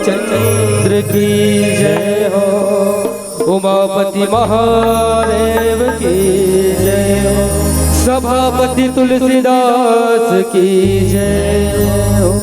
चंद्र की जय हो, उमापति महादेव की जय हो, सभापति तुलसीदास की जय हो।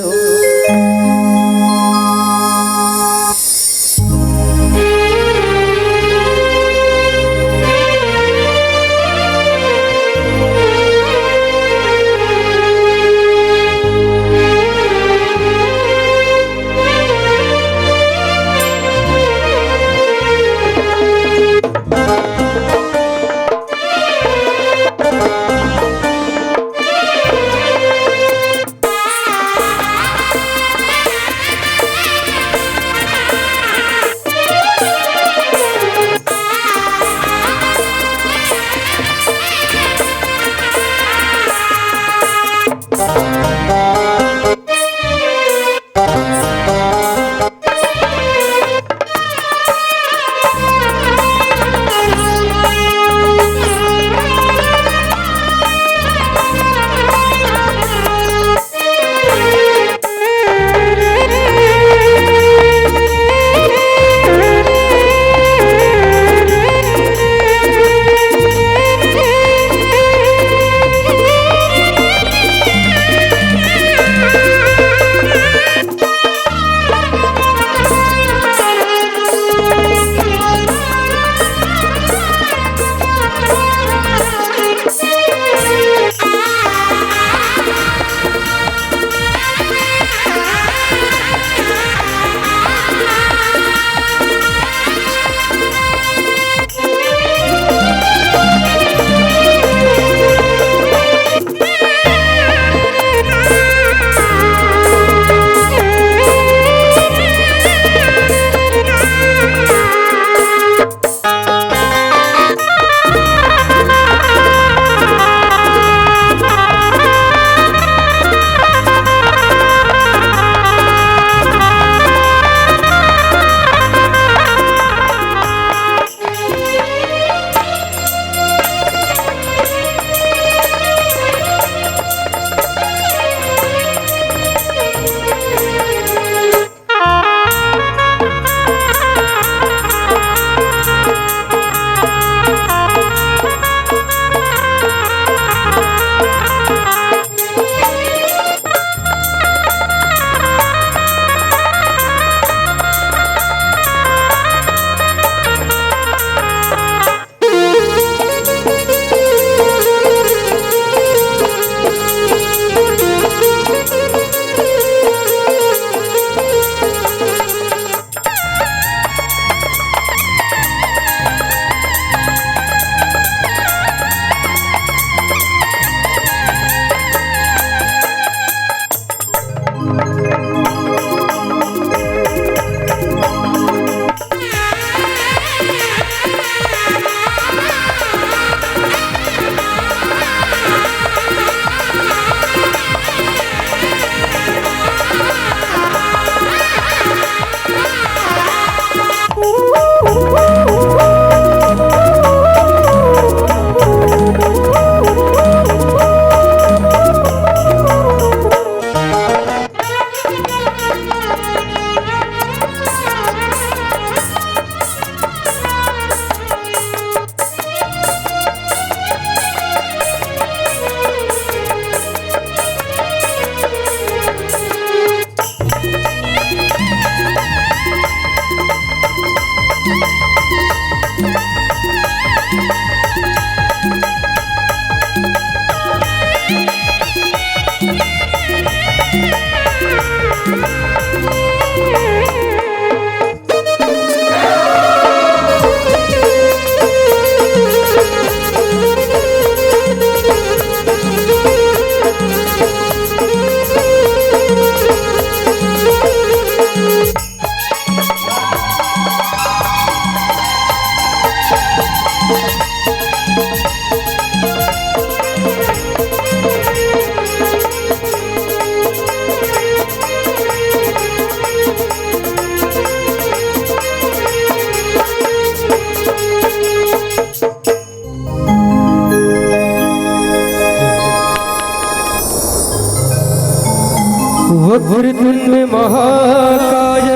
वक्रतुंड महाकाय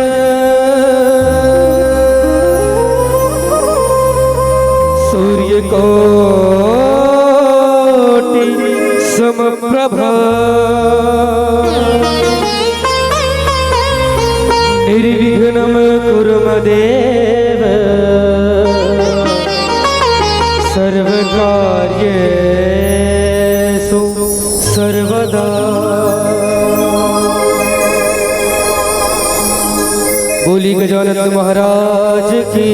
प्रभा निर्विघ्नं कुर्मदेव सर्वकार्येषु सर्वदा। बोली गजानन महाराज की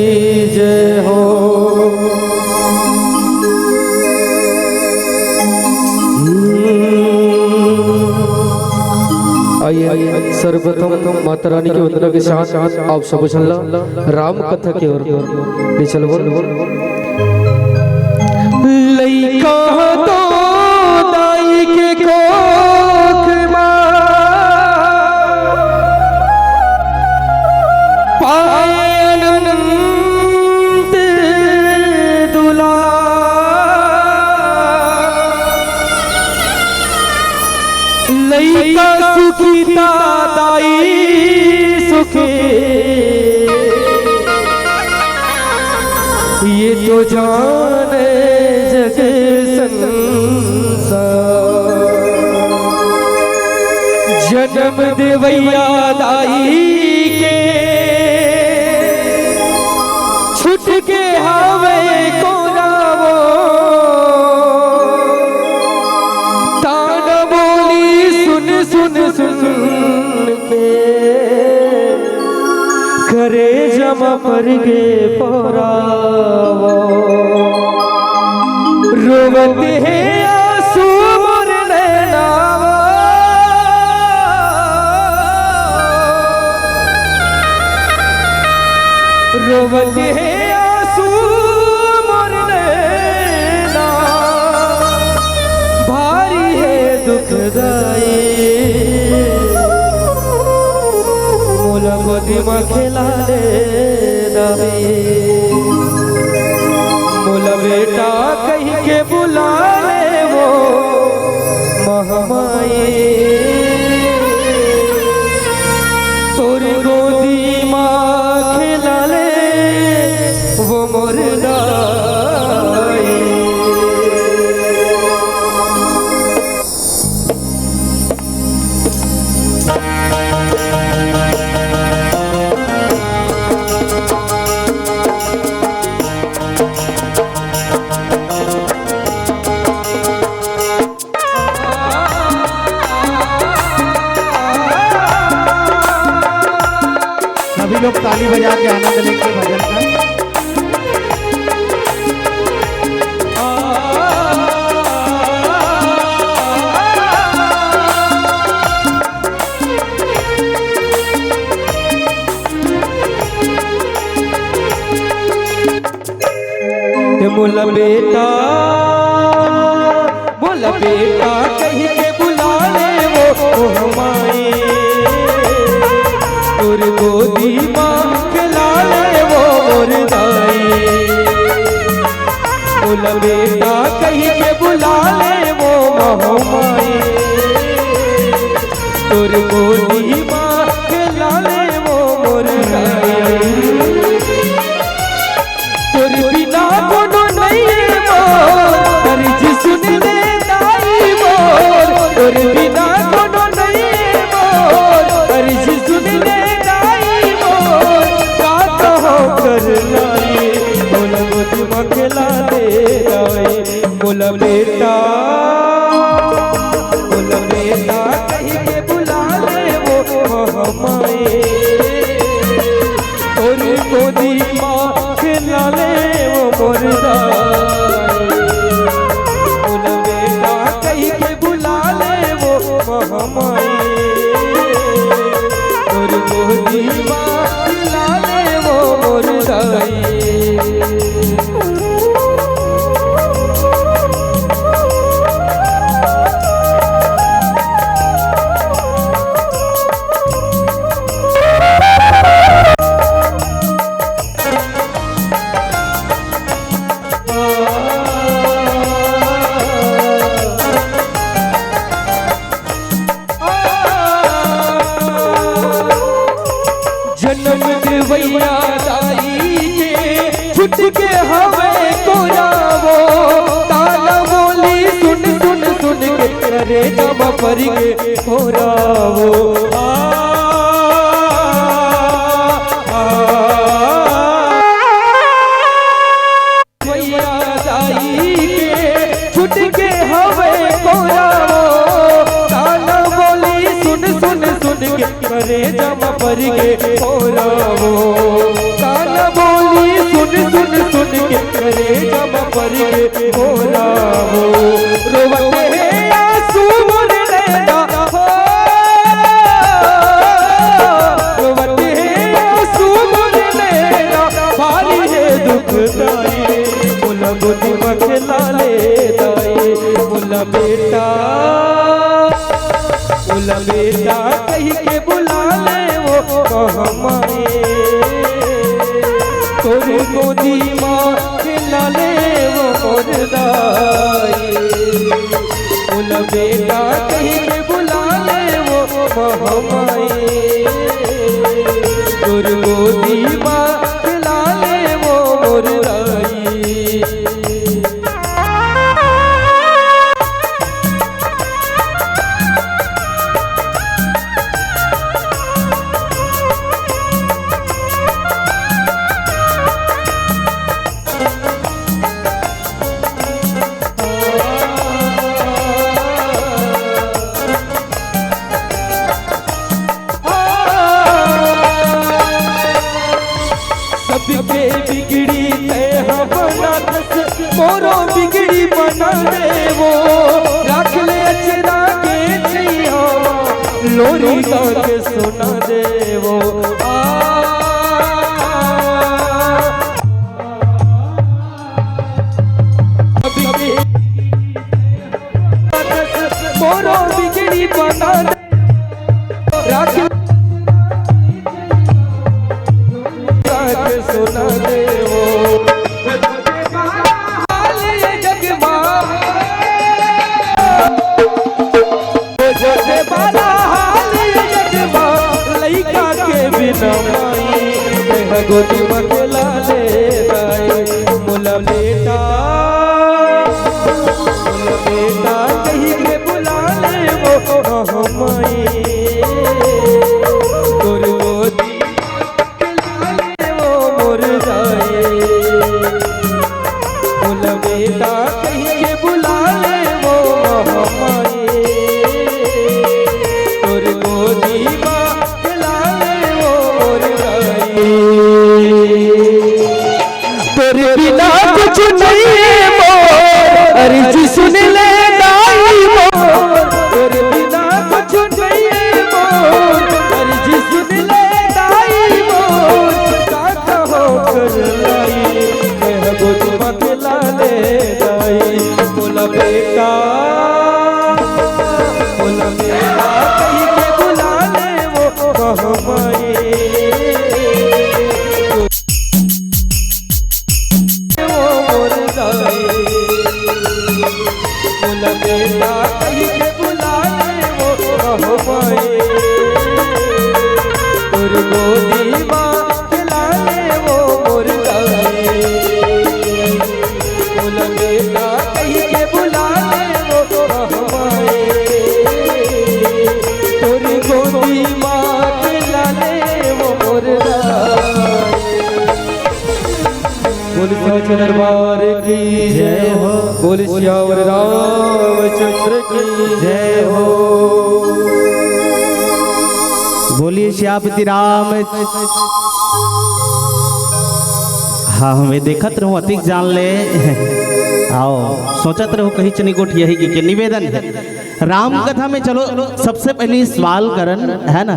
जय हो। आइए सर्वप्रथम माता रानी की वंदना के साथ आप सब चलना राम कथा की ओर ले चलो। लइका तो दाई के कोख मां पाए अनंत दुला लइका सुखी दाई सुखी ये तो जाने जग संसार जन्म देवैया दाई के छुट के हावे को रावो तान बोली सुन सुन सुन के करे जमा पर गे परावो रोवते हैं आंसू मोर नैनावा रोवते हैं आंसू मोर नैना भारी है दुखदाई मोला गोदी में खिला ले दाई मोला बेटा कह के बुला ले वो महामाई तोरी गोदी माँ खिला ले वो मोर दाई। सभी लोग ताली बजा के आनंद लेंगे भजन का। मोला बेटा कहीं के बुला ले वो हमारे तोर गोदी माँ खिला ले वो मोर दाई मोला बेटा कहीं के बुला ले वो महामाई तोर गोदी माँ खिला ले वो मोर दाई तोर बिना कोनो नहीं मोर अर्ज सुन ले दाई मोर तोर बिना कोनो नहीं मोर अर्ज सुन ले दाई मोर का कहो कर लाई मोला गोदी में खिला दे दाई मोला बेटा कहीं के बुला ले वो महामाई तोर गोदी माँ खिला ले वो मोर दाई मोला बेटा कहीं के बुला ले वो महामाई तोर गोदी माँ खिला ले वो मोर दाई। पर के होरावो छुट के हवे कोरावो ताना बोली सुन सुन सुन के करे जमा पर के होरावो ताना बोली सुन सुन सुन के करे जमा पर के होरावो रोवते हैं आंसू मोरे नैना हो रोवते हैं आंसू मोरे नैना भारी है दुखदाई मुला गोदी मखला ले दाई मुला बेटा कहीं के बुला ले वो कहमाए तोरे गोदी मखला ले वो मोर दाई मुला बेटा कहीं के बुला ले वो कहमाए तोरे गोदी मखला ले वो मोर दाई सबके बिगड़ी तैहा बना दस मोरो बिगड़ी बना दे वो रख ले अचरा के छैया लोरी गा के सुना दे वो मोरो बिगड़ी बना दे रख सुना दे वो जग जोते बाला हाल जग लइका के बिना माई गोदी मखला ले दाई मुला बेटा कहीं के बुला ले वो माई तोर गोदी बेटा कहीं के बुला ले वो हमारे तोर गोदी मखला ले वो तोरे बिना कुछ नहीं मोर अर्जी सुन ले दाई मोर तोरे बिना कुछ नहीं मोर अर्जी सुन ले दाई मोर काका हो कर लाई मैं गोदी मखला ले दाई बोला बेटा कहीं के बुला ले वो कहमाए वो मोर दाई बोला बेटा कहीं के बुला ले वो कहमाए तोर गोदी मखला ले वो मोर दाई बेटा कहीं के बुला ले वो हमारे तोरी गोदी मखला ले वो मोर बोल सच्चे दरबार की जय हो बोल श्यावर रामचंद्र की जय हो बोलिए श्यापति राम। हाँ हमें देखत रहूँ अतिक जान ले आओ सोचत रहो कहीं चनी गोठ यही के निवेदन है राम कथा में। चलो सबसे पहले सवाल करन है ना,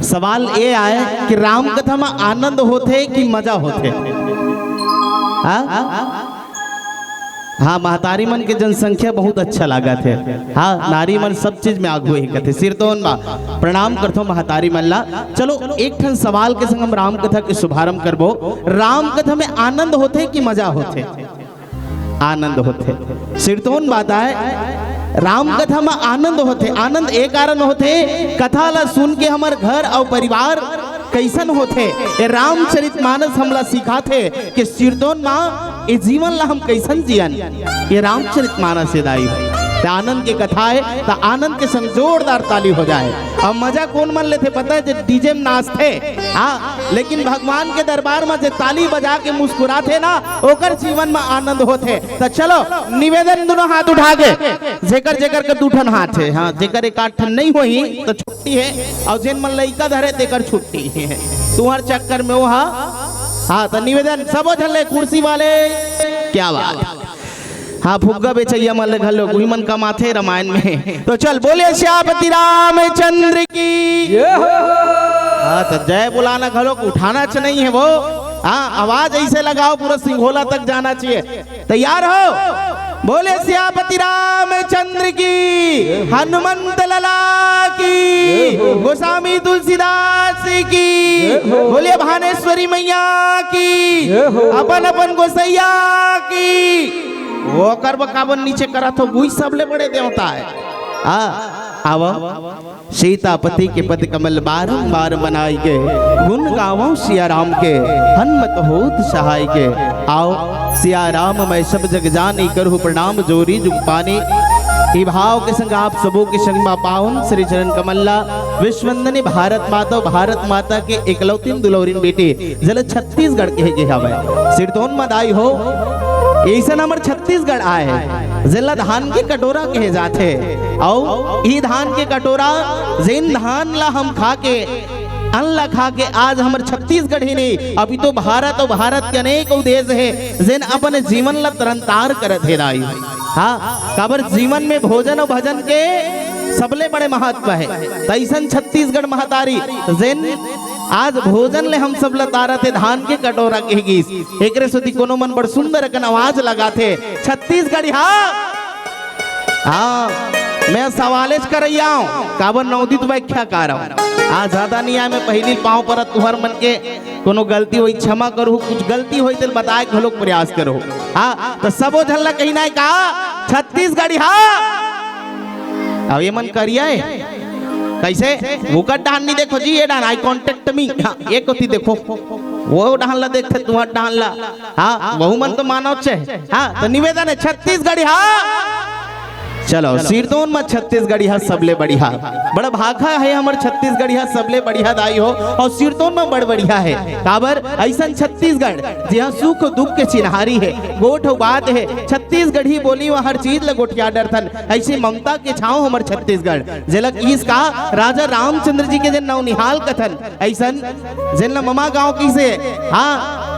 सवाल ये आए कि राम कथा में आनंद होते कि मजा होते। हाँ महतारी मन के जनसंख्या बहुत अच्छा लगा थे। हाँ नारी मन सब चीज में आगू ही कहते सिर तो प्रणाम करतो महतारी मन ला। चलो एक ठन सवाल के संग हम राम कथा के शुभारंभ करबो। राम कथा में आनंद होते कि मजा होते? आनंद होते। सिरतोन बात है राम कथा में आनंद होते। आनंद एक कारण होते कथा ला सुन के हमार घर और परिवार कैसन होते। ये रामचरितमानस हमला सिखाते कि सिरतोन माँ ये जीवन ला हम कैसन जियन। ये रामचरितमानस दाई तो आनंद की कथा है तो आनंद के संग जोरदार ताली हो जाए। अब मजा कौन मन लेते पता है, जो डीजे में नाचते हाँ, लेकिन भगवान के दरबार में जो ताली बजा के मुस्कुराते ना ओकर जीवन में आनंद होते। तो चलो निवेदन दोनों हाथ उठा के जेकर जेकर के दूठन हाथ है हाँ, जेकर एक आठ नहीं होई तो छुट्टी है, और जिन मन लइका धरे तेकर छुट्टी है। तुम्हार चक्कर में वो हाँ तो निवेदन सबो झले कुर्सी वाले क्या बात हाँ फुग्गा बेचैया मल घलो गुई मन कमाथे रामायण में। तो चल बोले श्यापति रामचंद्र की हाँ तो जय बुलाना घलो उठाना च नहीं है वो हाँ, आवाज ऐसे लगाओ पूरा सिंघोला तक जाना चाहिए। तैयार हो? बोले श्यापति रामचंद्र की, हनुमंत लला की, गोस्वामी तुलसीदास की, बोले भानेश्वरी मैया की, अपन अपन गोसैया की। वो कर्म कावन नीचे करा तो वही सबले बड़े देवता है। आव सीतापति के पद कमल बारंबार बनाई के गुण गावों सिया राम के, हनुमत होत सहाय के। आओ सिया राम मैं सब जग जानी, करूँ प्रणाम जोरी जुग पानी। ई भाव के संग आप सबों के संग पावन श्री चरण कमल्ला विश्ववंदनी भारत माता, भारत माता के इकलौतीन दुलौरीन बेटे जल छत्तीसगढ़ के हवे सिरतोन मदाई हो। ऐसा नंबर छत्तीसगढ़ आए हैं जिला धान के कटोरा कहे जाते, और ई धान के कटोरा जिन धान ला हम खा के अन्न खा के आज हमारे छत्तीसगढ़ ही नहीं अभी तो भारत और भारत के अनेक देश है जिन अपने जीवन ला तरनतार करत है राई। हाँ काबर जीवन में भोजन और भजन के सबले बड़े महत्व है। तैसन छत्तीसगढ़ महतारी जिन आज भोजन ले हम सब लतारा थे धान के कटोरा के गीस एकरे सोती कोनो मन बड़ सुंदर अकन आवाज लगाते छत्तीसगढ़ी। हाँ मैं सवालेज करैया हूँ काबर नवदीत व्याख्या कर रहा हूँ। आज ज्यादा नहीं आए मैं पहली पाँव पर तुहर मन के कोनो गलती हुई क्षमा करो, कुछ गलती हुई तो बताए के लोग प्रयास करो। हाँ तो सबो झल्ला कहीं ना कहा छत्तीसगढ़ी। हाँ अब ये मन करिया है कैसे वो कर डाल नहीं देखो जी, ये डाल आई कॉन्टेक्ट मी हाँ एक होती देखो वो डालना देखते तुम्हारा डालना हाँ बहु मन तो मानव छे। हाँ तो निवेदन है छत्तीसगढ़ी। हाँ चलो सिरतोन में छत्तीसगढ़ी सबले बढ़िया बड़ा भाखा है हमारे छत्तीसगढ़ी सबले बढ़िया दाई हो, और सिरतोन में बड़ बढ़िया है काबर ऐसा छत्तीसगढ़ जहाँ सुख दुख के चिन्हारी है गोठ बात है। छत्तीसगढ़ी बोली वह हर चीज ल गोठिया डरथन, ऐसी ममता के छाव हमारे छत्तीसगढ़ झलक इसका राजा रामचंद्र जी के जन नवनिहाल कथन ऐसा जिन ममा गाँव की से। हाँ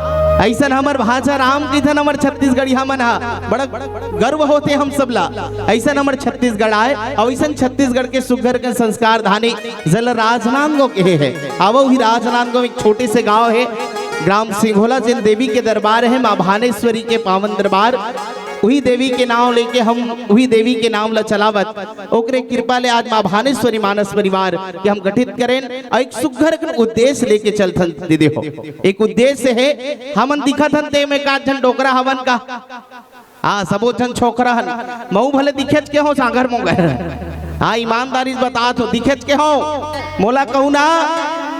ऐसा हमार भाषा राम की थन हमार छत्तीसगढ़ी मन बड़ा गर्व होते हम सब ला। ऐसा हमार छत्तीसगढ़ आए और ऐसा छत्तीसगढ़ के सुघर के संस्कार धानी जल राजनांदगांव के है। अब ही राजनांदगांव एक छोटे से गांव है, ग्राम सिंघोला जिन देवी के दरबार है माँ भानेश्वरी के पावन दरबार। वही देवी के नाम लेके हम वही देवी के नाम ला चलावत ओकरे कृपा ले आज माँ भानेश्वरी मानस परिवार के हम गठित करें और एक सुघर उद्देश्य लेके चलथन दीदी हो। एक उद्देश्य है हमन दिखत ते में का जन डोकरा हवन का हाँ सबो जन छोकरा हन मऊ भले दिखेच के हो सागर मोगर। हाँ ईमानदारी बता तो दिखेच के हो मोला कहू ना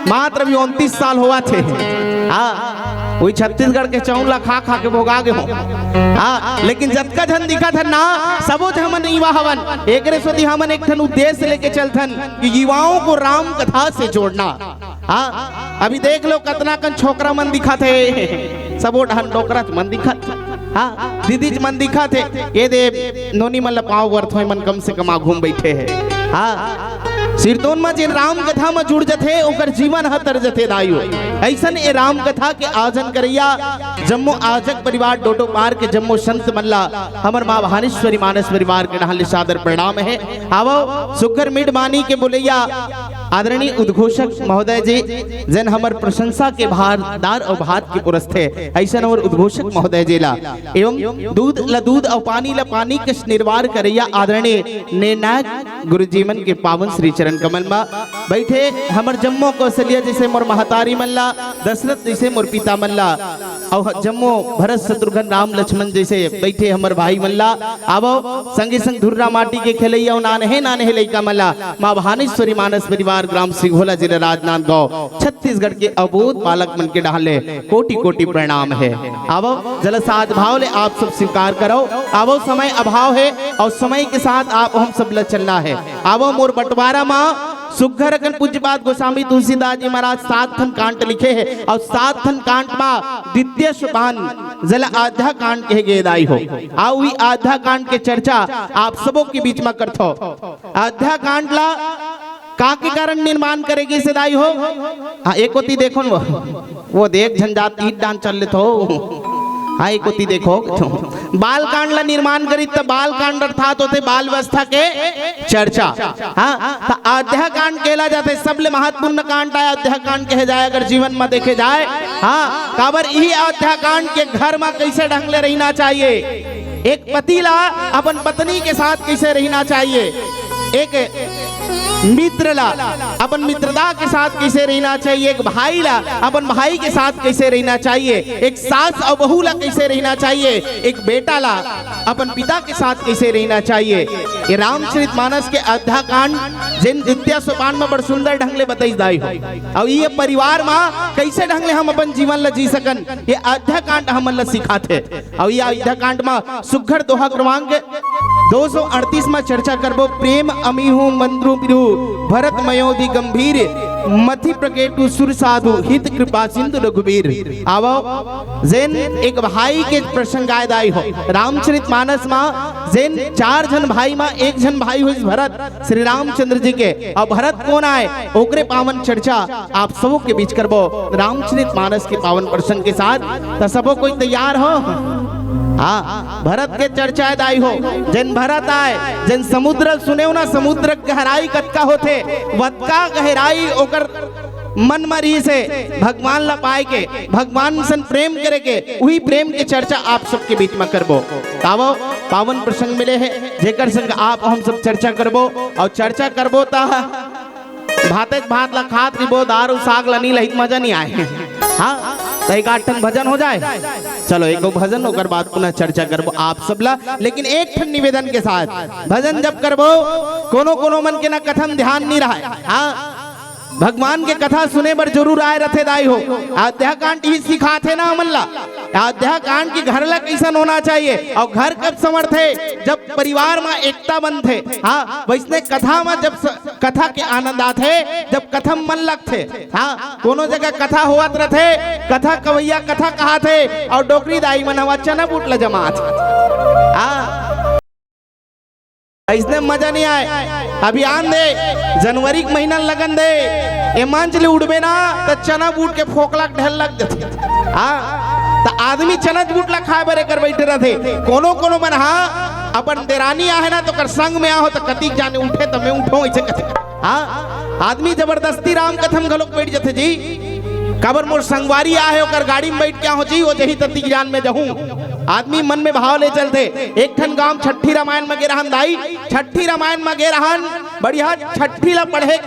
मात्र भी 29 साल हुआ थे। हाँ वही छत्तीसगढ़ के चौला खा खा के भोगा गए हो। हाँ लेकिन जतका झन दिखा था ना सबो हमन युवा हवन एकरे सोती हमन एक ठन उद्देश्य लेके चलथन कि युवाओं को राम कथा से जोड़ना। हाँ अभी देख लो कतना कन छोकरा मन दिखा थे सबो ढन डोकरा मन दिखा। हाँ दीदी मन दिखा थे ये दे नोनी मन पाँव वर्थ मन कम से कम घूम बैठे है। हाँ सिरतोन में जिन राम कथा में जुड़ जथे ओकर जीवन हतर जथे दाइयो। ऐसन ए राम कथा के आयोजन करैया जम्मो आजक परिवार डोडो पार के जम्मो संत मल्ला हमर माँ भानेश्वरी मानस परिवार के नाल सादर प्रणाम है। आवो सुकर मिड मानी के बोलैया आदरणीय उद्घोषक महोदय जी जन हमर प्रशंसा के भारदार और भात के पुरस्थ है। ऐसा और उद्घोषक महोदय जी ला एवं दूध ला दूध और पानी ला पानी के निर्वार करैया आदरणीय निर्णायक गुरु जी मन के पावन श्री चरण कमल में बैठे हमर जम्मो कौशल्या जैसे मोर महतारी मल्ला, दशरथ जैसे मोर पिता मल्ला, और जम्मो भरत शत्रुघ्न राम लक्ष्मण जैसे बैठे हमर भाई मल्ला। आवो संगे संग धुर्रा माटी के खेलैया नाने नाने लइका मल्ला, माँ भानेश्वरी मानस परिवार ग्राम सिंघोला जिला राजनांदगांव छत्तीसगढ़ के अबोध बालक मन के डाले कोटि कोटि प्रणाम है। आवो जलसाज भाव ले आप सब स्वीकार करो। आवो समय अभाव है और समय के साथ आप हम सब ल चलना है। आवो मोर बंटवारा माँ सुघर अकन पूज्यपाद गोस्वामी तुलसीदास जी महाराज 7 ठन कांट लिखे हैं और 7 ठन कांट में द्वितीय सोपान जल आधा कांड के गेदाई हो। आओ ही आधा कांड के चर्चा आप सबों के बीच में करथो। आधा कांड ला का के कारण निर्माण करेगी सदाई हो। हाँ एक होती देखो वो देख झंझात ईट डांस चल ले तो हाँ एक होती देखो बाल कांड ला निर्माण करी तो बाल कांड अर्थात होते बाल व्यवस्था के चर्चा। हाँ तो अध्याय कांड कहला जाते सबले महत्वपूर्ण कांड आया अध्याय कांड कहे जाए अगर जीवन में देखे जाए। हाँ काबर यही अध्याय कांड के घर में कैसे ढंग ले रहना चाहिए, एक पति ला अपन पत्नी के साथ कैसे रहना चाहिए, एक मित्र ला अपन मित्रता के साथ कैसे रहना चाहिए, एक भाई ला अपन भाई के साथ कैसे रहना चाहिए, एक सास और बहू ला कैसे रहना चाहिए, एक बेटा ला अपन पिता के साथ कैसे रहना चाहिए। ये रामचरितमानस के अध्याय कांड जिन द्वितीय सोपान में बड़ सुंदर ढंग ले बताई दाई हो और ये परिवार में कैसे ढंग ले हम अपन जीवन ला जी सकन ये अध्याय कांड हमन ला सिखाते। और ये अध्याय कांड में सुघर दोहा क्रमांक 238 में चर्चा करबो। प्रेम अमीहु मंद्रु बिरु भरत मयोधि गंभीर मथि प्रकेटु सुर साधु हित कृपा सिंधु रघुबीर। आवो जैन एक भाई के प्रसंग आयदाई हो रामचरितमानस में जैन 4 जन भाई में एक जन भाई हुई भरत श्री रामचंद्र जी के और भरत कौन आए ओकरे पावन चर्चा आप सबों के बीच करबो रामचरितमानस के पावन प्रसंग के साथ। तो सबों कोई तैयार हो। हाँ भरत के चर्चा दाई हो जन भरत आए जन समुद्र सुने ना समुद्र गहराई कतका होते वतका गहराई ओकर मन मरी से भगवान ला पाए के भगवान सन प्रेम करे के वही प्रेम के चर्चा आप सबके बीच में करबो। तावो पावन प्रसंग मिले है जेकर संग आप हम सब चर्चा करबो और चर्चा करबो ता भाते भात ला खात रिबो दारू साग ला नी लहित मजा नहीं आए। हाँ तो एक 8 ठन भजन हो जाए। चलो एक भजन होकर बाद पुनः चर्चा करबो आप सबला, लेकिन एक ठन निवेदन के साथ भजन जब करबो कोनो कोनो मन के ना कथन ध्यान नहीं रहा। हाँ भगवान के कथा सुने बर जरूर आए रथे दाई हो। अध्याय कांड ही सिखाते ना हमन ला अध्याय कांड की घर ला कैसन होना चाहिए और घर कब समर्थ है जब परिवार में एकता बनते। हाँ वैसने कथा में जब कथा के आनंद आते जब कथा मन लगते। हाँ कोनो जगह कथा होत रथे कथा कवैया कथा कहाथे और डोकरी दाई मन हवा चना बूट ला जमात। हाँ इसने मजा नहीं आए। अभियान दे जनवरी के महीना लगन दे ए मंच ले उड़बे ना तो चना बूट के फोकला ढल लग जाते। हाँ तो आदमी चना बूट ला खाए बरे कर बैठे रहते कोनो कोनो मन। हाँ अपन देरानी आहे ना तो कर संग में आहो तो कतीक जाने उठे तो मैं उठो ऐसे कथे। हाँ आदमी जबरदस्ती राम कथम घलोक बैठ जाते जी काबर मोर संगवारी आहे ओकर गाड़ी में बैठ के हो जी वो जही ततीक जान में जहूं। आदमी मन में भाव ले चलते। एक ठन गांव छठी रामायण में गे रहन दाई छठी रामायण में गे रहन बढ़िया छठी ला पढ़े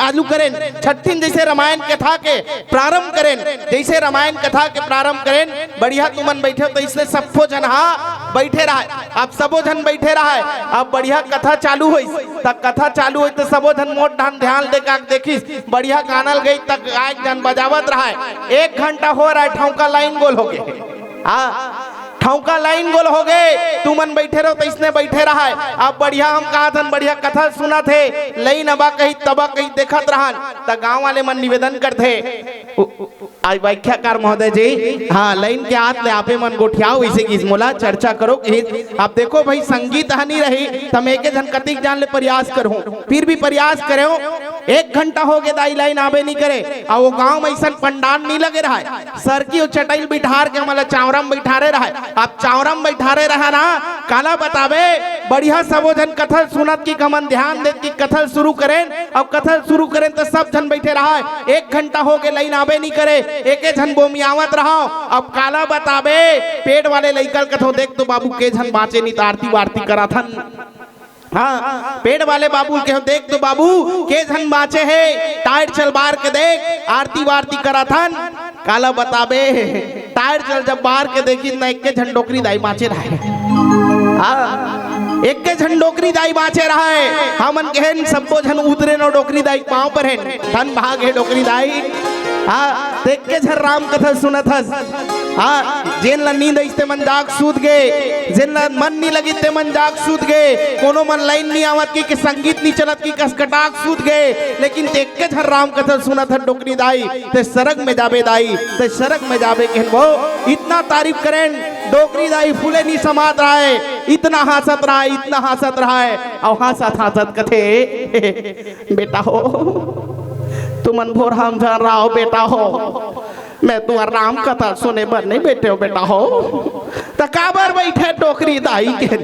आलू करें छठी जैसे रामायण कथा के प्रारंभ करें जैसे रामायण कथा के प्रारंभ करें बढ़िया तुमन बैठे तो इसने सबो जन बैठे रहा अब सबो जन बैठे रहा अब बढ़िया कथा चालू हुई तब कथा चालू हुई तो सबो जन मोट ध्यान देकर देखिस बढ़िया गानल गई तक गायक जन बजावत रहा 1 घंटा हो रहा है ठौका लाइन गोल हो गए। ठौका लाइन गोल हो गए तू मन बैठे रहो तो इसने बैठे रहा है। अब बढ़िया हम कहा था बढ़िया कथा सुना थे लाइन अबा कहीं तबा कहीं देखत रहन तो गांव वाले मन निवेदन करते आज व्याख्याकार महोदय जी। हाँ लाइन के हाथ ले आपे मन गोठियाओ इसे की मोला चर्चा करो। अब देखो भाई संगीत हनी रही तम एक जन कतिक जान ले प्रयास करो फिर भी प्रयास करो 1 घंटा हो गए दाई लाइन आबे नहीं करे और वो गांव में ऐसा पंडाल नहीं लगे रहा है सर की चटाई बिठार के हमारा चावरम बैठारे रहा है। आप चावरम बैठारे रहा ना काला बतावे बढ़िया सबो जन कथल सुनत की कमन ध्यान दे की कथल शुरू करें और कथल शुरू करें तो सब जन बैठे रहा है। 1 घंटा हो गए लाइन आबे नहीं करे एक जन बोमियावत रहा। अब काला बतावे पेट वाले लइकल कथो देख तो बाबू के जन बाँचे नहीं तो आरती वारती करा थन हाँ पेड़ वाले बाबू के देख तो बाबू के झन बाचे है टायर चल बार के देख आरती वारती करा थन काला बताबे टायर चल जब बार के देखी न एक के झन डोकरी दाई बाचे रहे हाँ एक के झन डोकरी दाई बाचे रहे हमन के सबो झन उतरे नो डोकरी दाई पाँव पर है धन भाग है डोकरी दाई हाँ देख के झन राम कथा सुनत हस हाँ जेन ला नींद आइते मन जाग सूत गए जेन ला मन नहीं लगी ते मन जाग सूत गए कोनो मन लाइन नहीं आवत की संगीत नहीं चलत की कसकटाक सूत गए लेकिन देख के झन राम कथा सुनत हस डोकरी दाई ते सरग में जाबे दाई ते सरग में जाबे कहन वो इतना तारीफ करें डोकरी दाई फूले नहीं समात रहा है इतना हंसत रहा है इतना हंसत रहा है और हंसत हंसत कथे बेटा हो तुम अनभोर हम जान रहा हो बेटा हो मैं तुम्हारा राम कथा सुने बर नहीं बैठे हो बेटा हो तो काबर बैठे डोकरी दाई के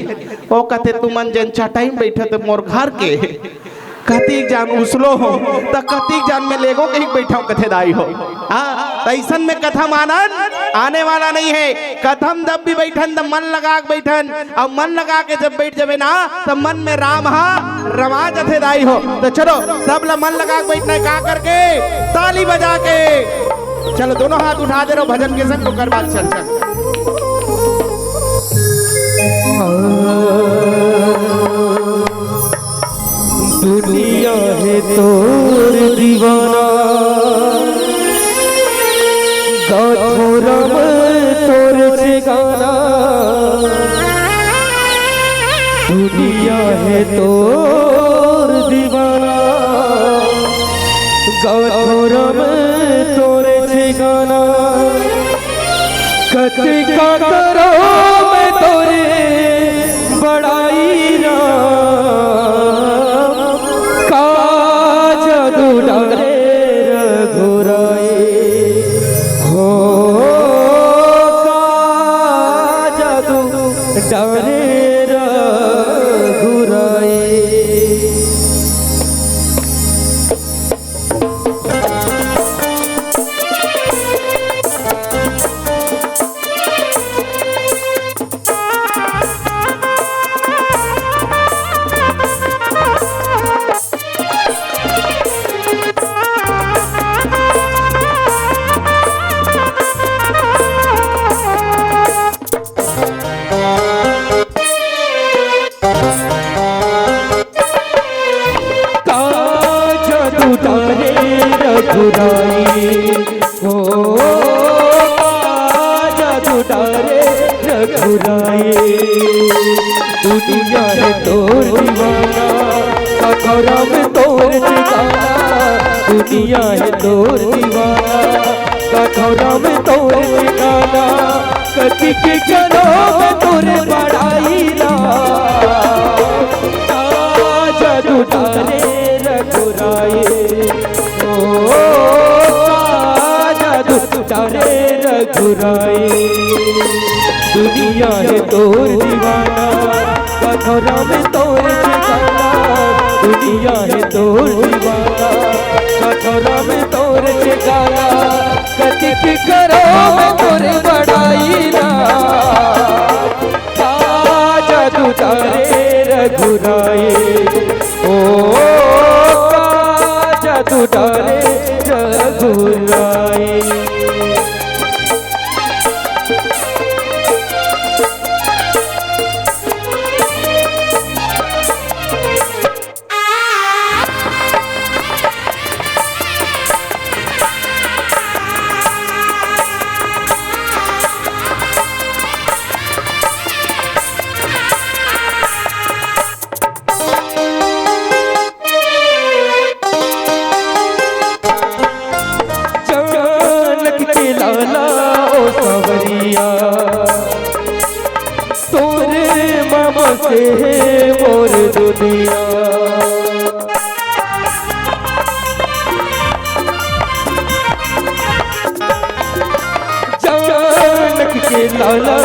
ओ कथे तुमन जन चटाई बैठे तो मोर घर के कतीक जान उसलो हो तो कतीक जान में लेगो कहीं बैठा कथे दाई हो हाँ ऐसन में कथा मानन आने वाला नहीं है कथम जब भी बैठन तब मन लगा के बैठन और मन लगा के जब बैठ जावे ना तब मन में राम हा रमा जथे दाई हो तो चलो सब ला मन लगा के बैठना है का करके ताली बजा के चलो दोनों हाथ उठा दे रहो भजन के संग को करवा चल चल दुनिया है तोर दीवाना गाथो राम तोर से गाना दुनिया है तोर दीवाना गाथो राम तोर से गाना कति का करो मैं तोरे बड़ाई डारे रघुराई हो जादू डारे रघुराई दुनिया है तोर दीवाना कखरा में तोर ठिकाना दुनिया है तोर दीवाना कखरा में तोर ठिकाना कति के करो में तोरे बड़ाई ला जादू डारे रघुराई डारे रघुराई दुनिया है तोर दीवाना कथोरा में तोर ठिकाना दुनिया है तोर दीवाना कथोरा में तोर ठिकाना कति की करो में तोरे बड़ाई ना जादू डारे रघुराई ओ जादू डारे रघुराई तोरे मामा से मोर दुनिया जानक के लाला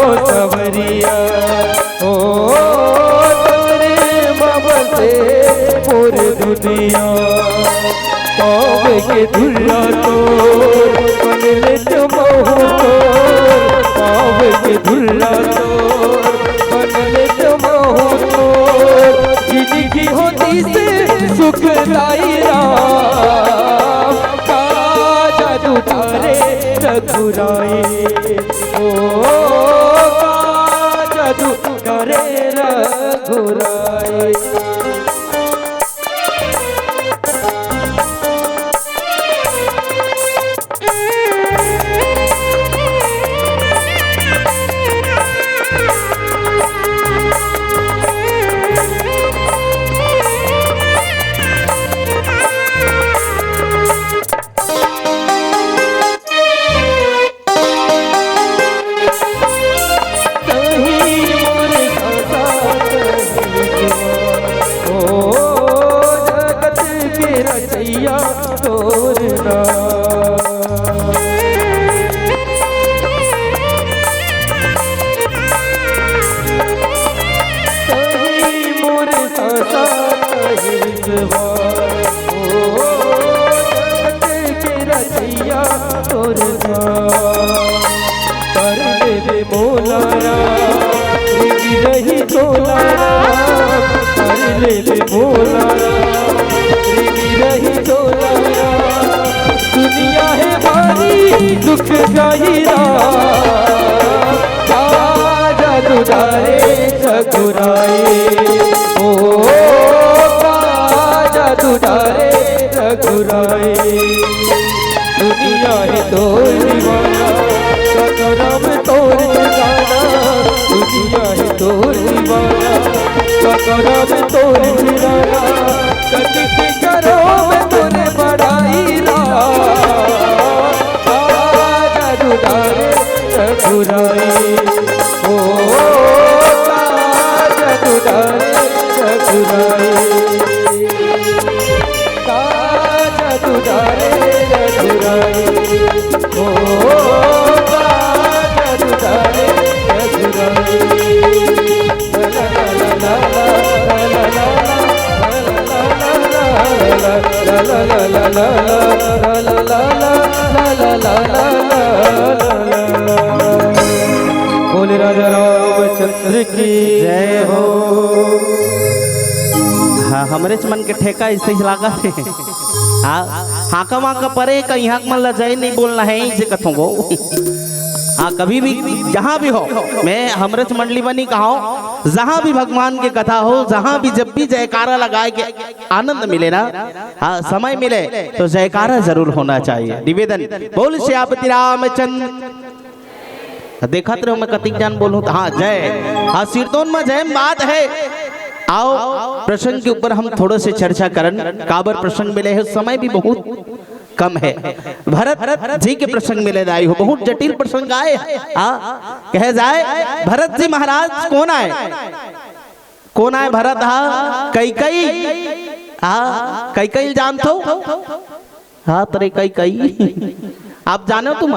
ओ सवरिया ओ तोरे मामा से मोर दुनिया पावे के धुला तो बनले जमो पावे के धुला तो बनले जमो है रघुराई। दुनिया है भारी दुख गहिरा, काजा दुधारे रघुराई। ओ काजा दुधारे रघुराई। दुनिया है तोर दीवाना, सतराम तोर ठिकाना। दुनिया है तोर दीवाना, सतराम तोर ठिकाना। कटिक करो मैं तोरे बड़ाई ला, काजा दुधारे रघुराई। ओ काजा दुधारे रघुराई। काजा दुधारे रघुराई। ओ काजा दुधारे रघुराई। बोले राजा रामचंद्र की जय हो। हाँ हमरे मन के ठेका इससे ही लागा थे। हाँ हाका माका परे का यहाँ मन ला जय नहीं बोलना है इसे कथों को। हाँ कभी भी जहाँ भी हो, मैं हमरच मंडली बनी कहा जहाँ भी भगवान की कथा हो, जहाँ भी जब भी जयकारा लगाए के आनंद मिले ना, हाँ समय मिले तो जयकारा जरूर होना चाहिए। निवेदन बोल श्यापति रामचंद्र। देखा तो मैं कतिक जान बोलूँ तो हाँ जय। हाँ सिरतोन में जय बात है। आओ प्रसंग के ऊपर हम थोड़ा से चर्चा करन। काबर प्रसंग मिले है, समय भी बहुत कम है। भरत जी के प्रसंग मिले दाई हो, बहुत जटिल प्रसंग आए। कहे जाए भरत जी महाराज कौन आए? कौन आए भरत? हाँ कई जान थो? हाँ तरे कई आप जानो तुम?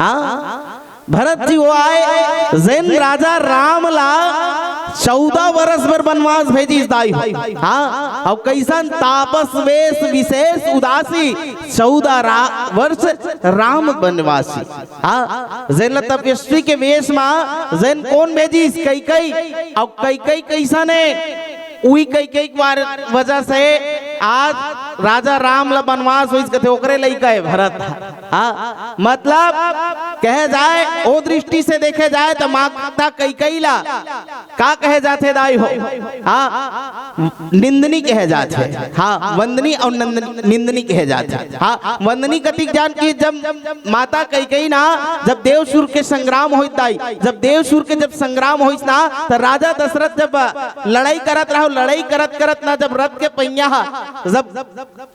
हाँ भरत जी वो आए जैन राजा राम ला 14 वर्ष पर वनवास भेजी दाई। हाँ अब कैसन तापस वेश विशेष उदासी 14 वर्ष राम वनवासी। हाँ जैन तपस्वी के वेश में जैन कौन भेजी? कई अब कई कैसा ने उही कई वजह से आज राजा राम ला वनवास हुई कथे ओकरे लइका है भरत। हाँ मतलब कहे जाए ओ दृष्टि से देखे जाए तो माता कई ला का कहे जाते दाई हो? हाँ निंदनी कहे जाते। हाँ वंदनी और निंदनी कहे जाते। हाँ वंदनी कतिक जान की जब माता कई ना जब देवसुर के संग्राम होइत दाई, जब देवसुर के जब संग्राम होइत ना तो राजा दशरथ जब लड़ाई करत रहो, लड़ाई करत ना जब रथ के पहिया जब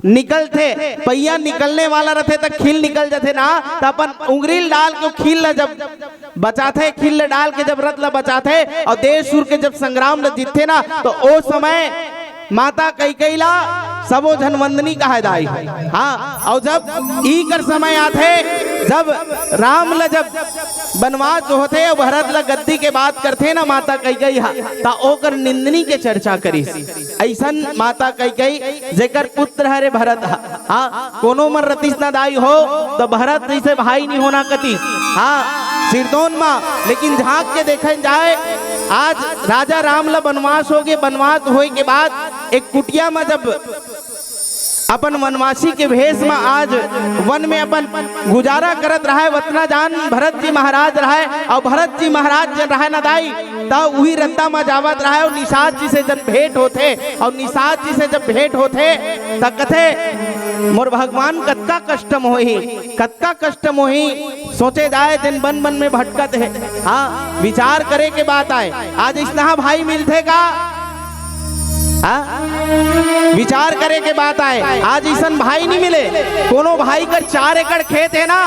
निकलते, पहिया निकलने वाला रहते तो खील निकल जाते ना, तो अपन उंगली डाल के खील जब बचाते, खील डाल के जब रथ ला बचाते और देवसुर के जब संग्राम ला जीतते ना, तो ओ समय माता कई ला सबो जन वंदनी कहा दाई। हाँ और जब ई कर समय आते जब राम ला जब वनवास होते भरत ला गद्दी के बात करते ना माता कई ता ओकर निंदनी के चर्चा करी। ऐसन माता कई जेकर पुत्र हरे भरत। हाँ कोनो मन रतीस ना दाई हो तो भरत जैसे भाई नहीं होना कती। हाँ सिरदोन माँ लेकिन झांक के देखे जाए आज राजा राम ला वनवास हो गए, वनवास होए के बाद एक कुटिया में जब अपन वनवासी के भेष में आज वन में अपन गुजारा करत रहा है, वतना जान भरत जी महाराज रहा है और भरत जी महाराज जन रहा ना दाई तब वही रद्दा में जावत रहा है और निषाद जी से जब भेंट होते और निषाद जी से जब भेंट होते तब कथे मोर भगवान कत्का कष्ट मोही सोचे जाए दिन बन बन में भटकत है। हाँ विचार करे के बात आए आज इसना भाई मिलते का विचार करे के बात आए आज ईसन भाई नहीं मिले। कोनो भाई का 4 एकड़ खेत है ना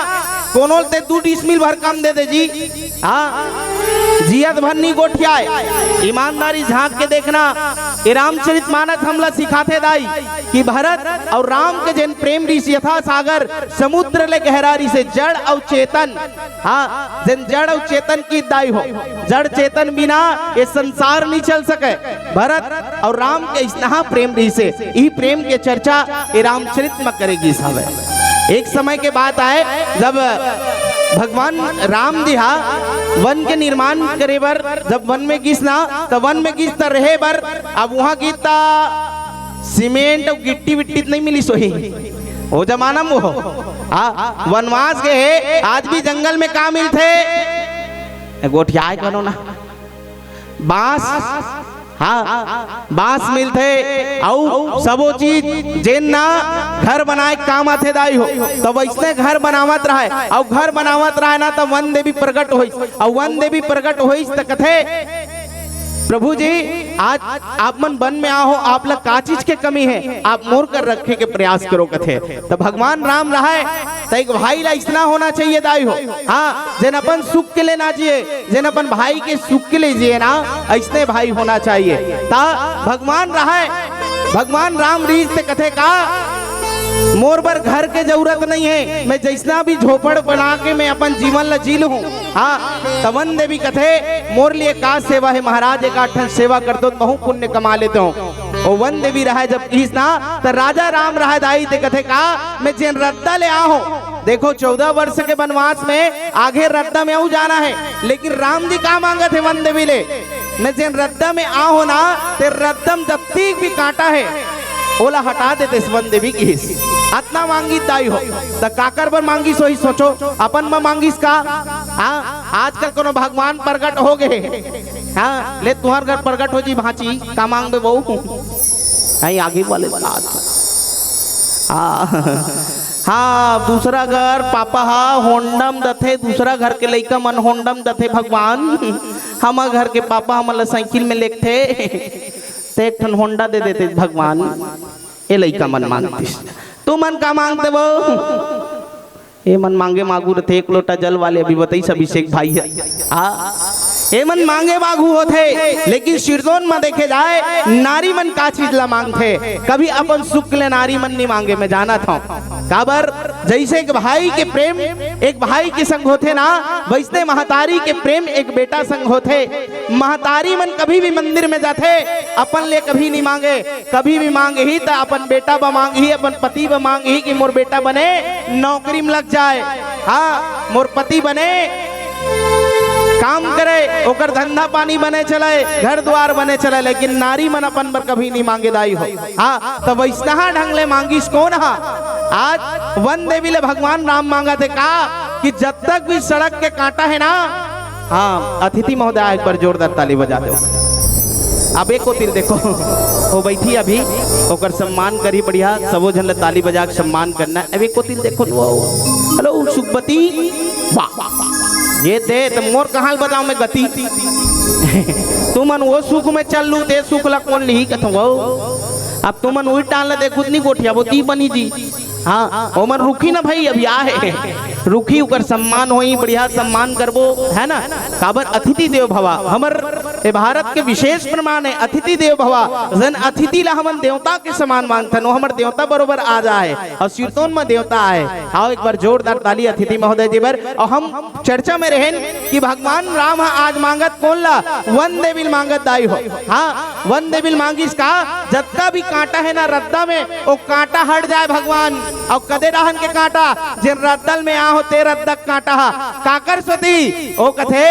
कोनो ते 2 डिसमिल भर कम दे दे जी। हाँ जियत भर नहीं गोठियाए ईमानदारी झांक के देखना ये रामचरित मानस हमला सिखाते दाई कि भरत और राम के जन प्रेम ऋषि यथा सागर समुद्र ले गहरारी से जड़ और चेतन। हाँ जन जड़ और चेतन की दाई हो जड़ चेतन बिना ये संसार नहीं चल सके। भरत और राम के इतना प्रेम ऋषि से यही प्रेम के चर्चा ये रामचरित में करेगी सब। एक समय के बात आए जब भगवान राम जी वन के निर्माण करे बर जब वन में गिस ना तो वन में गिस तो रहे बर अब वहां गीता सीमेंट और गिट्टी विट्टी नहीं मिली सोही वो जमाना में हो। वनवास के है आज भी जंगल में का मिलते गोठिया करो ना बांस। हाँ बांस मिलते और सबो चीज जेन ना घर बनाए काम आते दाई हो तो वैसने घर बनावत रहा है और घर बनावत रहा है ना तो वन देवी प्रकट होई और वन देवी प्रकट होई तो कथे प्रभु जी आज आप मन वन में आओ आप लोग का चीज के कमी है आप मोर कर रखे के प्रयास करो कथे तो भगवान राम रहा है तो एक भाई ला इतना होना चाहिए दाई हो। हाँ जिन अपन सुख के लिए ना जिए जिन अपन भाई के सुख के लिए जिए ना ऐसने भाई होना चाहिए। ता भगवान रहा है भगवान राम रीत से कथे का मोर बर घर के जरूरत नहीं है मैं जैसा भी झोपड़ बना के मैं अपन जीवन ला जी लूं। हाँ तवन देवी कथे मोर लिए का सेवा है महाराज एक आठन सेवा कर दो बहु पुण्य कमा लेते हो। और वन देवी रहा जब इसना तो राजा राम रहा दाई ते कथे का मैं जिन रद्दा ले आओ देखो 14 वर्ष के वनवास में आगे रद्दा में आऊ जाना है लेकिन राम जी का मांगा थे वन देवी ले मैं जिन रद्दा में आओ ना ते रद्दम जब तक भी काटा है ओला हटा देते वन देवी की अतना मांगी दाई हो तो काकर पर मांगी सो ही सोचो अपन में मांगिस का। हाँ आजकल कोनो भगवान प्रकट हो गए। हाँ ले तुम्हार घर प्रकट हो जी भांची का मांग दे बहु आई आगे वाले बात। हाँ दूसरा घर पापा होंडम दथे दूसरा घर के लइका मन होंडम दथे भगवान हम घर के पापा हमला साइकिल में लेके थे एक ठन होंडा दे देते भगवान ये लइका मन मांगती तू मन का मांगते वो ये मन मांगे मांगू रहे एक लोटा जल वाले अभी बताई अभिषेक भाई है। ये मन मांगे मांगू होते लेकिन शिरदोन में देखे जाए नारी मन का चीज ला मांगते कभी अपन सुख ले नारी मन नहीं मांगे। मैं जाना था काबर जैसे एक भाई के प्रेम एक भाई के संग होते ना वैसे महतारी के प्रेम एक बेटा संग होते। महतारी मन कभी भी मंदिर में जाते अपन ले कभी नहीं मांगे कभी भी मांगे ही तो अपन बेटा ब मांगे ही अपन पति ब मांगे ही कि मोर बेटा बने नौकरी में लग जाए। हाँ मोर पति बने काम करे ओकर धंधा पानी बने चले घर द्वार बने चले लेकिन नारी मन अपन पर कभी नहीं मांगे दाई हो। हाँ तो वैसा ढंग ले मांगिस कौन हा आज वन देवी ले भगवान राम मांगा थे का कि जब तक भी सड़क के कांटा है ना। हाँ अतिथि महोदय एक बार जोरदार ताली बजा दो। अब एक को तिल देखो वो बैठी अभी ओकर सम्मान करी बढ़िया सबो जन ताली बजा के सम्मान करना। अब एक को तिल देखो हेलो सुखपति वाह ये दे तो मोर कहां बताओ मैं गति तुमन वो सुख में चल लू दे सुख ला कौन ली कथो वो अब तुमन वही टाल दे खुद नहीं गोठिया वो ती बनी जी। हाँ ओमन रुकी ना भाई अभी आ है रुकी उकर सम्मान होई बढ़िया सम्मान करबो है ना। काबर अतिथि देव भवा हमर भारत के विशेष प्रमाण है अतिथि देव भवा जन अतिथि ला हमन देवता के समान मानथन वो हमर देवता बरोबर आ जाए और शीर्तोन में देवता आए। आओ एक बार जोरदार ताली अतिथि महोदय जी बर। और हम चर्चा में रहें कि भगवान राम आज मांगत कौन ला वन देवी मांगत दाई हो। हाँ वन देवी मांगिस का जत्ता भी कांटा है ना रद्दा में वो कांटा हट जाए भगवान और कदे रहन के कांटा जिन रद्दल में आ होते रद्दक कांटा काकर सती ओ कथे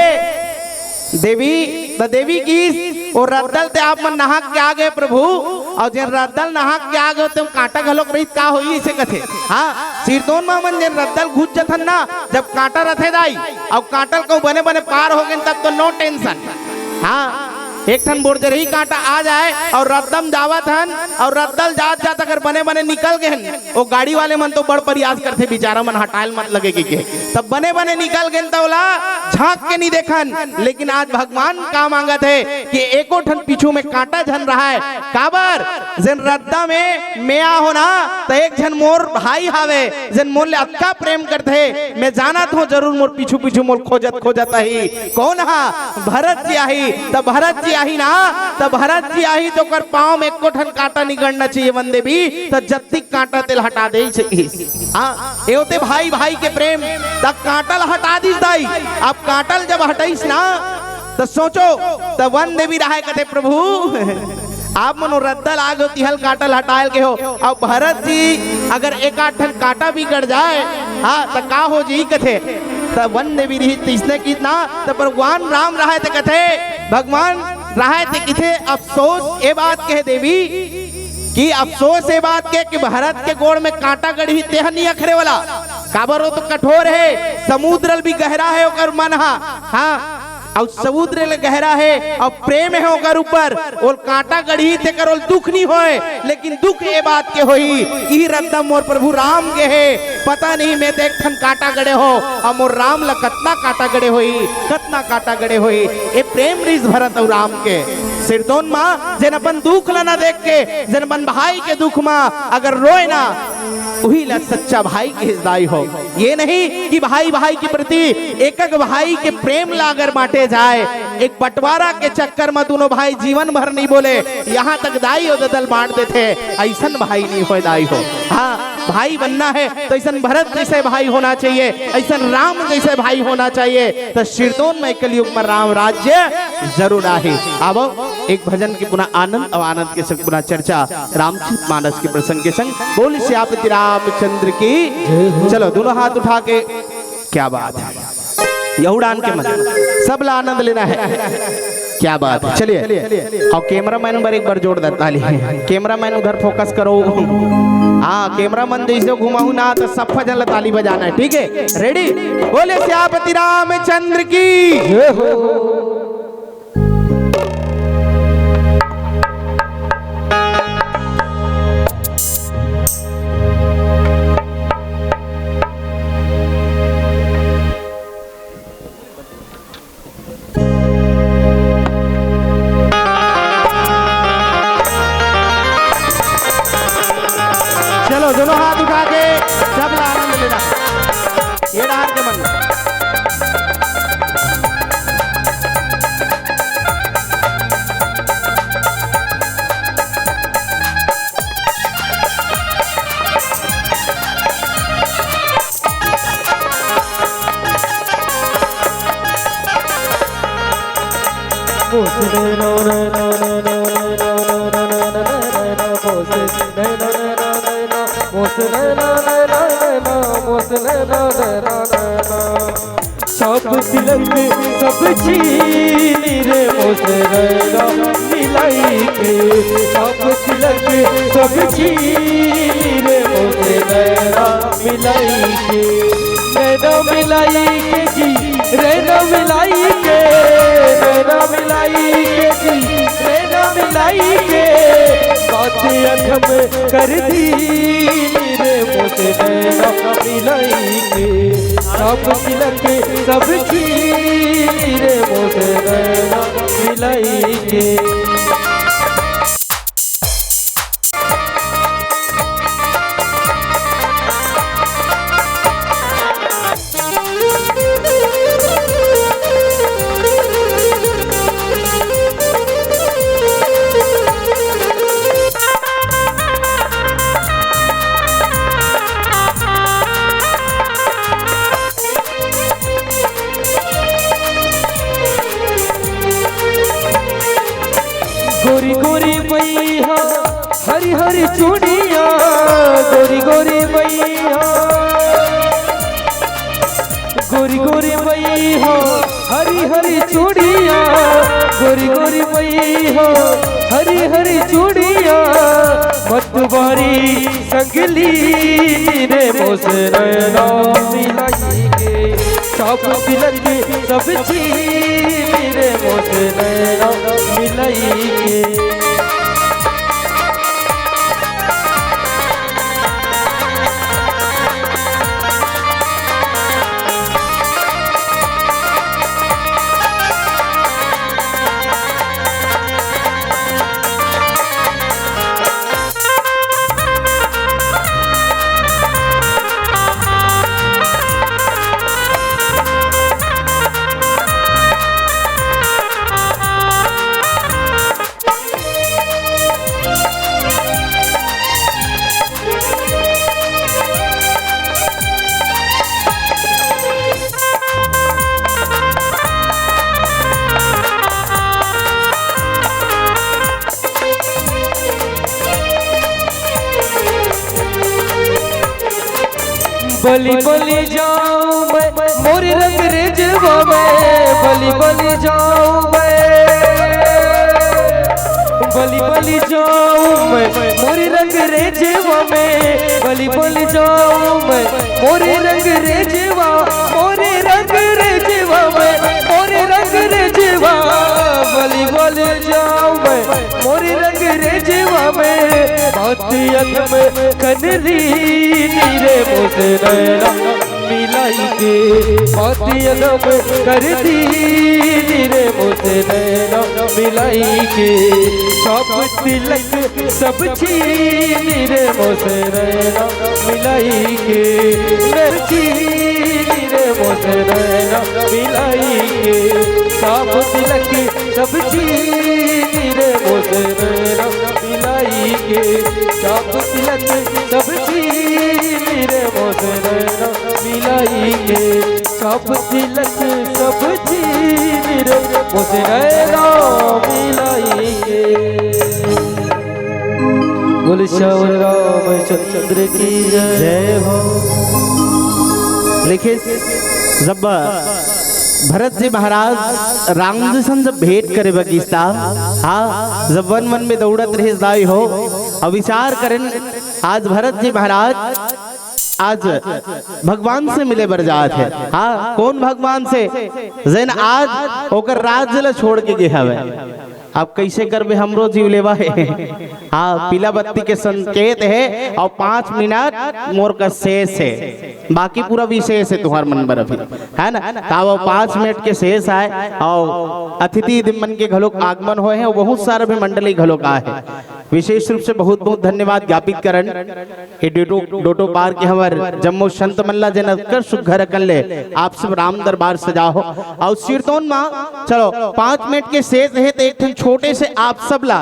देवी द देवी की और रद्दल ते आप मन नहाक के आगे प्रभु और जिन रद्दल नहाक के आगे तुम कांटा घलोक रही का होई इसे कथे। हाँ सिरदोन में मन जिन रद्दल घुस जथन ना जब कांटा रथे दाई और कांटल को बने बने पार हो गए तब तो नो टेंशन। हाँ एक ठन बोरजरही कांटा आ जाए और रद्दम जावत हन और रद्दल जात जात अगर बने बने निकल गए वो गाड़ी वाले मन तो बड़ प्रयास करते बेचारा मन हटायल मत लगे के तब बने बने निकल गए तो बोला झांक के नहीं देखन। लेकिन आज भगवान का मांगत है कि एको ठन पीछू में कांटा झन रहा है काबर जन रद्दा में मेया होना तो एक झन मोर भाई हावे जन मोर ले अक्का प्रेम करते मैं जानत हूँ जरूर मोर पीछू पीछू मोर खोजत ही कौन हा भरत जी आही तब भरत जी आही ना तब भरत जी आही तो कर पाँव में एको ठन कांटा निगड़ना चाहिए वंदे भी तो जत्ती कांटा तेल हटा दे चाहिए। हाँ एवते भाई भाई के प्रेम तब कांटल हटा दीस दाई अब कांटल जब हटाइस ना तो सोचो तब वंदे भी रहा कहते प्रभु आप मनो रद्दल आग होती हल काटल हटायल के हो अब भरत जी अगर एक आठ ठन कांटा भी गड़ जाए हाँ तो का हो जी कथे तब वंदे भी रही तीसने की ना तो भगवान राम रहा थे कथे भगवान रहा थे किथे अफसोस ये बात कह देवी कि अफसोस ये बात के कि भारत के गोड़ में कांटा गड़ी तेह नहीं अखरे वाला काबर हो तो कठोर है समुद्र भी गहरा है ओकर मन हाँ और समुद्र ले गहरा है और प्रेम है ओकर ऊपर और कांटा गढ़ी ते कर दुख नहीं होए लेकिन दुख ये बात के होई ई रद्दम मोर प्रभु राम के है पता नहीं मैं देख थन कांटा गड़े हो और मोर राम ला कतना कांटा गड़े होई कतना कांटा गड़े होई ये प्रेम रिस भरत और राम के सिरदोन माँ जन अपन दुख ला ना देख के जन अपन भाई के दुख माँ अगर रोए ना वही ला सच्चा भाई के हिस्दाई हो ये नहीं कि भाई भाई के प्रति एक एक भाई के प्रेम ला अगर बांटे जाए एक बंटवारा के चक्कर में दोनों भाई जीवन भर नहीं बोले यहाँ तक दाई और ददल बांट देते ऐसा भाई नहीं हो दाई हो। हाँ भाई बनना है तो ऐसा भरत जैसे भाई होना चाहिए ऐसा राम जैसे भाई होना चाहिए तो सिरदोन में कलयुग में राम राज्य जरूर आए। अब एक भजन के पुनः आनंद और आनंद के संग पुनः चर्चा रामचरित मानस के प्रसंग के संग बोल श्यापति रामचंद्र की। चलो दोनों हाथ उठा के क्या बात है यहूडान के मन सब ला आनंद लेना है क्या बात है। चलिए और कैमरा मैन पर एक बार जोड़ देता कैमरा मैन उधर फोकस करो। हाँ कैमरा मैन जैसे घुमाऊ ना तो सब फजल ताली बजाना है ठीक है रेडी बोले श्यापति रामचंद्र की। चलो दोनों हाथ उठा के सब ला आनंद लेना ये डाल के मन सब तिलक सब छीनी रे मोसरा मिलाई के सब तिलक सब छीनी रे मोसरा मिलाई के नैना मिलाई के जी नैना मिलाई के नैना मिलाई के जी नैना मिलाई के बात अधम कर दी रे मोसरा मिलाई के सब तिलक सब छीनी रे मोसरा मिलाई के। गोरी गोरी मैया हरी हरी चूड़िया गोरी गोरी मैया गोरी गोरी मैया हरी हरी चूड़िया गोरी गोरी मैया हरी हरी चूड़िया मतवारी संगली रे मोसरा मिलाई के सब तिलक सब छीनी रे मोसे नैना मिलाई के। बलि बलि जाऊं मैं मोरी रंग रेजवा में, बलि बलि जाऊं मैं, बलि बलि जाऊं मैं मोरी रंग रेजवा में, बलि बलि जाऊं मैं मोरी रंग रेजवा, मोरी रंग रेजवा में, मोरी रंग रेजवा, बलि बलि जाऊं मैं मोरी रंग रेजवा में। बात अख में कनरी नीरे मोसे नैना मिलाई के, बात अख में कर दी नीरे मोसे नैना मिलाई के। सब तिलक सब छीन रे मोसे नैना मिलाई के, छीन रे मोसे नैना मिलाई के। सब तिलक सब छीन रे मोसे नैना मिलाई के, सब तिलक सब छीन रे मोसे नैना मिलाई के। सब तिलक सब छीन रे मोसे नैना मिलाई के। बोल श्याम रामचंद्र की जय हो। लेकिन जब भरत जी महाराज राम जी सन जब भेंट करे बगीस्ता, हाँ जब वन वन में दौड़त रहे दाई हो और विचार करें आज भरत जी महाराज आज भगवान से मिले बर जात है। हाँ कौन भगवान से? जैन आज ओकर राज्य ला छोड़ के गे हवे। अब कैसे करबे हमरो जीव लेवा है। हाँ पीला बत्ती के संकेत है और 5 मिनट मोर का शेष है, बाकी पूरा विशेष है तुम्हार मन पर अभी है ना। वो 5 मिनट के शेष आए और अतिथि दिमन के घलोक आगमन हुए हैं, बहुत सारे भी मंडली घलोक आए हैं। विशेष रूप से बहुत बहुत धन्यवाद ज्ञापित करन डोटो पार के हमार जम्मू संत मल्ला जनकर सुघर कर ले आप सब राम दरबार सजाओ और सिरतोन माँ। चलो 5 मिनट के शेष है तो एक छोटे से आप सब ला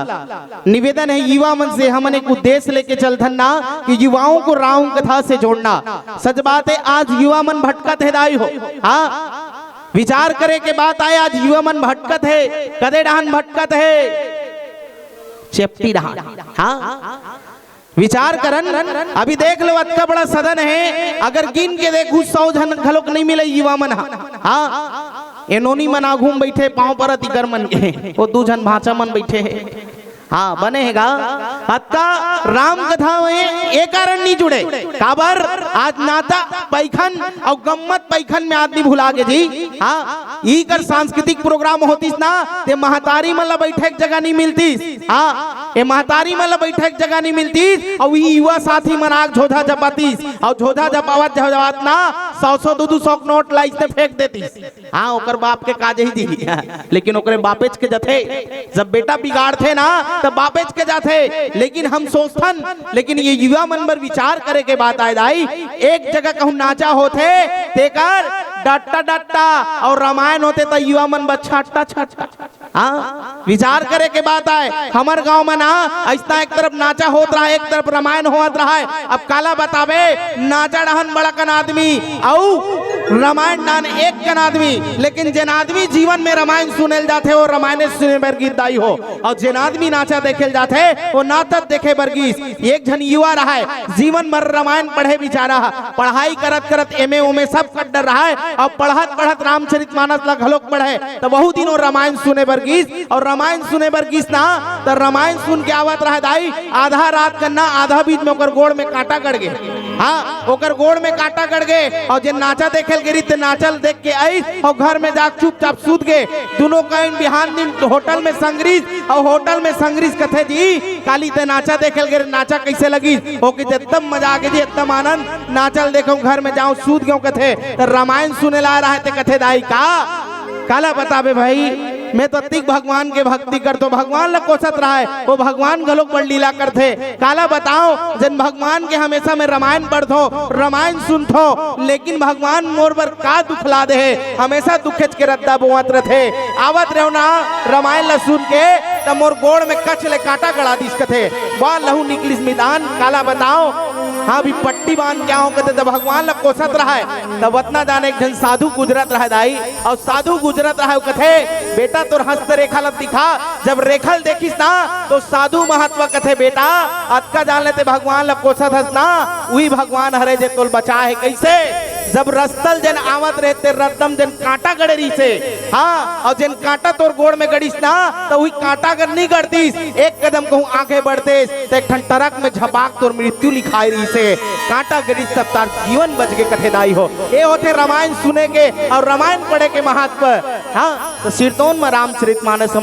निवेदन है युवा मन से हमन एक उद्देश्य लेके चलथन ना कि युवाओं को राम कथा से जोड़ना। सच बात है आज युवा मन भटकत है दाई हो। हाँ विचार करे के बात आए आज युवा मन भटकत है, कदे डहान भटकत है चेप्टी रहा। हाँ विचार करन अभी देख लो अत्ता बड़ा सदन है, अगर गिन के देखू 100 जन घलोक नहीं मिले युवा मन। हाँ एनोनी मन आघूम बैठे पांव पर तिकर मन के वो 2 जन भाचा मन बैठे है। हाँ बनेगा अत्ता राम कथा में एक कारण नहीं जुड़े काबर आज नाता पैखन और गम्मत पैखन में आदमी भुला गे जी। हाँ ई कर सांस्कृतिक प्रोग्राम होतीस ना ते महतारी मन ला बैठे जगह नहीं मिलती। हाँ ये महतारी मन ला बैठे जगह नहीं मिलती और युवा साथी मन आग झोधा जपातीस और झोधा जपावत जवात ना 100 200 नोट लाइस ने फेंक देती। हाँ ओकर बाप के काज ही दी लेकिन ओकरे बापेच के जथे जब बेटा बिगाड़ थे ना तब बापेच के जाते। लेकिन हम सोचथन लेकिन ये युवा मन पर विचार करे के बात आए दाई एक जगह कहूं नाचा होते तेकर डट्टा डट्टा और रामायण होते तो युवा मन बच्छाटा छाटा। हाँ विचार करे के बात आए हमार गांव में ना ऐसा एक तरफ नाचा होत रहा एक तरफ रामायण होत रहा है। अब काला बतावे नाचा डहन बड़ा कन आदमी और रामायण डान एक कन आदमी, लेकिन जिन आदमी जीवन में रामायण सुनेल जाते हो रामायण सुने बर गीत दाई हो और जिन आदमी नाचा देखेल जाते वो नाटक देखे बर गीत। एक जन युवा रहा है जीवन भर रामायण पढ़े बिचारा पढ़ाई करत करत एमए उमे सब कट्टर रहा है और पढ़त पढ़त रामचरितमानस ला घलोक पढ़े तो बहुत दिनों रामायण सुने बर गीस और रामायण सुने बर गीस ना तो रामायण सुन के आवत रहा दाई आधा रात करना आधा बीच में ओकर गोड़ में कांटा गड़ गए। हाँ ओकर गोड़ में कांटा गड़ गए और जे नाचा देखे गिरी ते नाचल देख के आई और घर में जा चुपचाप सूत गए। दोनों कहीं बिहान दिन होटल में संग्रीस और होटल में संग्रीस कथे जी काली ते नाचा देखे गिरे नाचा कैसे लगी हो कि एकदम मजा आ गई एकदम आनंद नाचल देखो घर में जाऊं सूत गयो कथे तो रामायण सुने ला रहा है ते कथे दाई का काला बताबे भाई मैं तो तिक भगवान के भक्ति करतो भगवान ला कोसत रहा है वो भगवान गलोक बड़ लीला करते काला बताओ जन भगवान के हमेशा में रामायण पढ़थो रामायण सुनथो लेकिन भगवान मोर बर का दुख ला दे हमेशा दुखेच के रद्दा बोवत रथे आवत रहो ना रामायण ला सुन के तब मोर गोड़ में कच ले कांटा गड़ा दिस कथे वाह लहू निकलिस मैदान काला बताओ हाँ भी पट्टी बांध क्या हो कहते तब भगवान ला कोसत रहा है तब वतना जाने एक जन साधु गुजरत रहा दाई और साधु गुजरत रहा कथे बेटा तोर हस्त रेखा ला दिखा जब रेखल देखिस ना तो साधु महत्व कथे बेटा अतका जान लेते भगवान ला कोसत हस ना वही भगवान हरे जे तोल बचा है कैसे जब रस्तल जन आवत रहते रद्दम जन कांटा गड़े रही से हाँ और जन कांटा तोर गोड़ में गड़ीस ना तो वही कांटा अगर नहीं गड़तीस एक कदम कहूँ आगे बढ़ते तो एक टरक में झपाक तोर मृत्यु लिखाई रही से कांटा गड़ीस तब तार जीवन बच के कथेदाई हो ये होते रामायण सुने के और रामायण पढ़े के महत्व हाँ तो सिरतोन में रामचरितमानस